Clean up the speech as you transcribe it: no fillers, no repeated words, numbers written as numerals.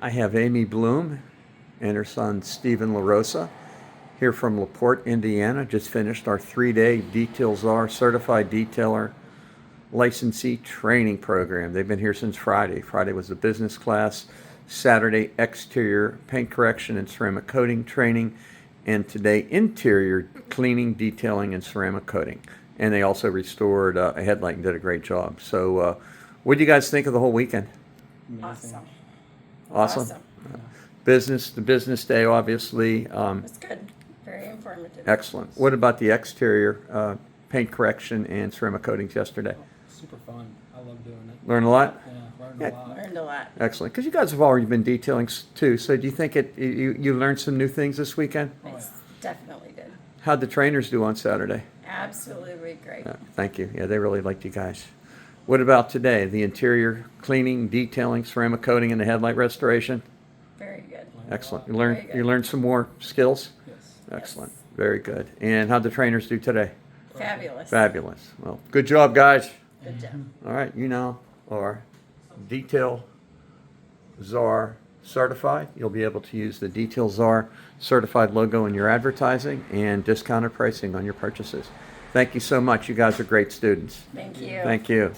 I have Amy Bluhm and her son Stephen LaRosa here from LaPorte, Indiana. Just finished our 3-day Detail Czar Certified Detailer Licensee Training Program. They've been here since Friday. Friday was the business class, Saturday exterior paint correction and ceramic coating training, and today interior cleaning, detailing, and ceramic coating. And they also restored a headlight and did a great job. So what do you guys think of the whole weekend? Amazing. Awesome. Yeah. The business day, obviously. It's good. Very informative. Excellent. What about the exterior paint correction and ceramic coatings yesterday? Super fun. I love doing it. Learn a lot? Yeah, learned Yeah. a lot. Learned a lot. Excellent. Because you guys have already been detailing too. So do you think you learned some new things this weekend? Oh, I yeah. definitely did. How'd the trainers do on Saturday? Absolutely great. Thank you. Yeah, they really liked you guys. What about today? The interior cleaning, detailing, ceramic coating, and the headlight restoration? Very good. Excellent. You Very good. learned some more skills? Yes. Excellent. Very good. And how'd the trainers do today? Fabulous. Fabulous. Well, good job, guys. Good job. All right, you now are Detail Czar certified. You'll be able to use the Detail Czar certified logo in your advertising and discounted pricing on your purchases. Thank you so much. You guys are great students. Thank you. Thank you.